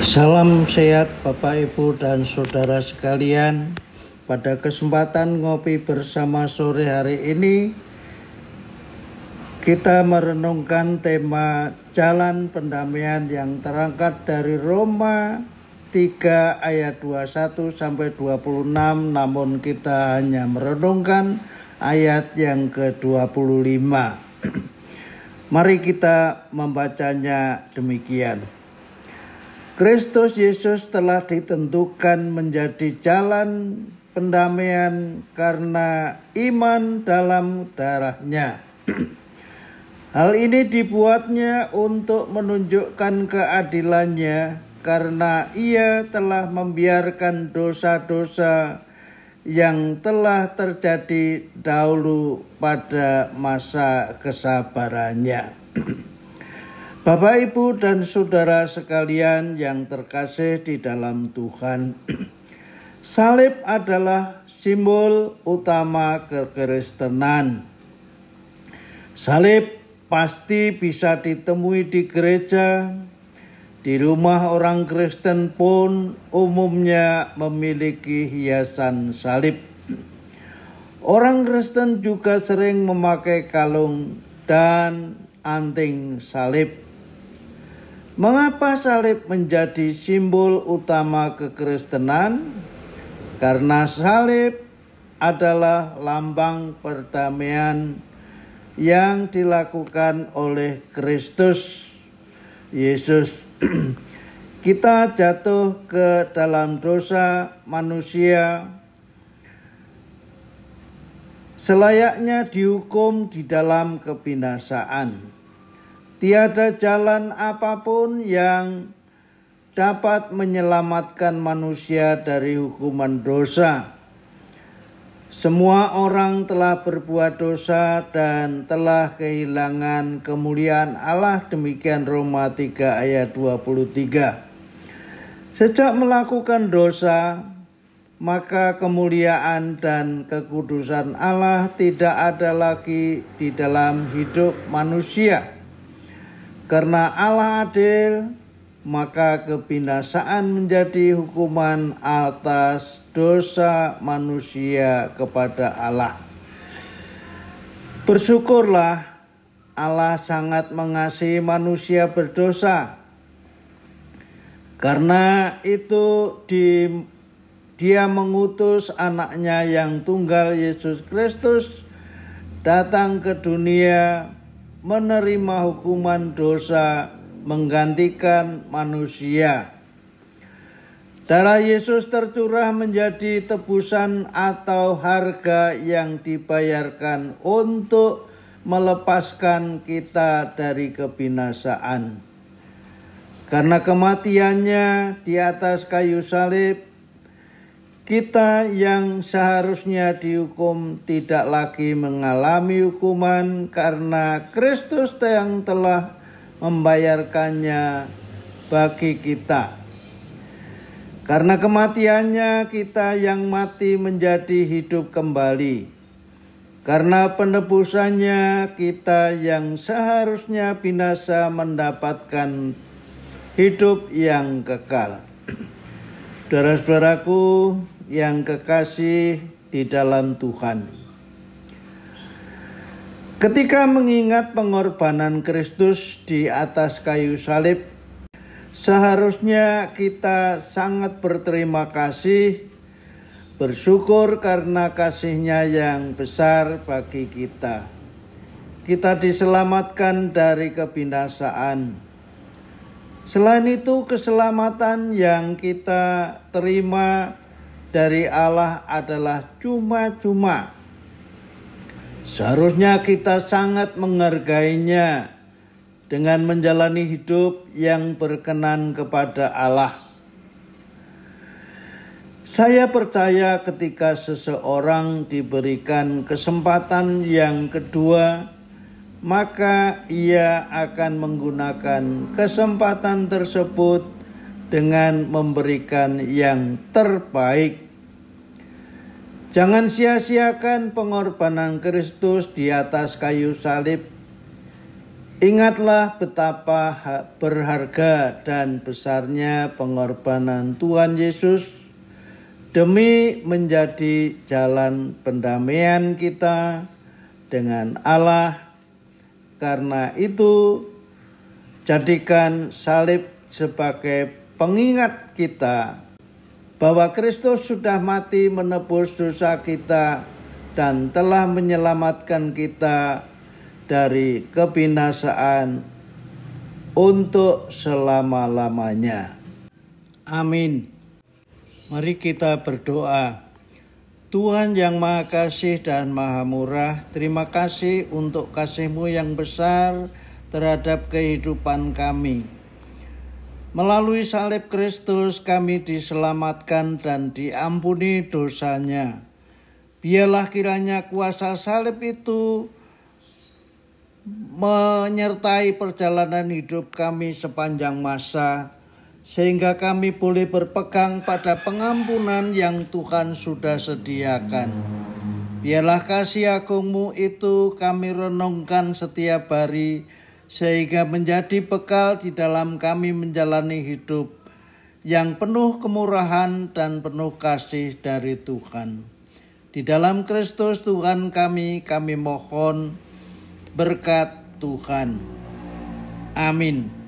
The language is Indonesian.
Salam sehat Bapak Ibu dan Saudara sekalian. Pada kesempatan ngopi bersama sore hari ini, kita merenungkan tema Jalan Pendamaian yang terangkat dari Roma 3 ayat 21 sampai 26, namun kita hanya merenungkan ayat yang ke-25. Mari kita membacanya demikian. Kristus Yesus telah ditentukan menjadi jalan pendamaian karena iman dalam darah-Nya. Hal ini dibuatnya untuk menunjukkan keadilan-Nya karena Ia telah membiarkan dosa-dosa yang telah terjadi dahulu pada masa kesabaran-Nya. Bapak, Ibu, dan Saudara sekalian yang terkasih di dalam Tuhan, salib adalah simbol utama kekristenan. Salib pasti bisa ditemui di gereja, di rumah orang Kristen pun umumnya memiliki hiasan salib. Orang Kristen juga sering memakai kalung dan anting salib. Mengapa salib menjadi simbol utama kekristenan? Karena salib adalah lambang perdamaian yang dilakukan oleh Kristus Yesus. Kita jatuh ke dalam dosa manusia, selayaknya dihukum di dalam kebinasaan. Tiada jalan apapun yang dapat menyelamatkan manusia dari hukuman dosa. Semua orang telah berbuat dosa dan telah kehilangan kemuliaan Allah, demikian Roma 3 ayat 23. Sejak melakukan dosa, maka kemuliaan dan kekudusan Allah tidak ada lagi di dalam hidup manusia. Karena Allah adil, maka kebinasaan menjadi hukuman atas dosa manusia kepada Allah. Bersyukurlah, Allah sangat mengasihi manusia berdosa. Karena itu Dia mengutus anaknya yang tunggal, Yesus Kristus, datang ke dunia menerima hukuman dosa, menggantikan manusia. Darah Yesus tercurah menjadi tebusan atau harga yang dibayarkan untuk melepaskan kita dari kebinasaan. Karena kematiannya di atas kayu salib, kita yang seharusnya dihukum tidak lagi mengalami hukuman karena Kristus yang telah membayarkannya bagi kita. Karena kematiannya kita yang mati menjadi hidup kembali. Karena penebusannya kita yang seharusnya binasa mendapatkan hidup yang kekal. Saudara-saudaraku yang kekasih di dalam Tuhan, ketika mengingat pengorbanan Kristus di atas kayu salib, seharusnya kita sangat berterima kasih, bersyukur karena kasih-Nya yang besar bagi kita. Kita diselamatkan dari kebinasaan. Selain itu, keselamatan yang kita terima dari Allah adalah cuma-cuma. Seharusnya kita sangat menghargainya dengan menjalani hidup yang berkenan kepada Allah. Saya percaya ketika seseorang diberikan kesempatan yang kedua, maka ia akan menggunakan kesempatan tersebut dengan memberikan yang terbaik. Jangan sia-siakan pengorbanan Kristus di atas kayu salib. Ingatlah betapa berharga dan besarnya pengorbanan Tuhan Yesus demi menjadi jalan pendamaian kita dengan Allah. Karena itu, jadikan salib sebagai pengingat kita bahwa Kristus sudah mati menebus dosa kita dan telah menyelamatkan kita dari kebinasaan untuk selama-lamanya. Amin. Mari kita berdoa. Tuhan yang Maha Kasih dan Maha Murah, terima kasih untuk kasih-Mu yang besar terhadap kehidupan kami. Melalui salib Kristus kami diselamatkan dan diampuni dosanya. Biarlah kiranya kuasa salib itu menyertai perjalanan hidup kami sepanjang masa, sehingga kami boleh berpegang pada pengampunan yang Tuhan sudah sediakan. Biarlah kasih agung-Mu itu kami renungkan setiap hari, sehingga menjadi bekal di dalam kami menjalani hidup yang penuh kemurahan dan penuh kasih dari Tuhan. Di dalam Kristus Tuhan kami mohon berkat Tuhan. Amin.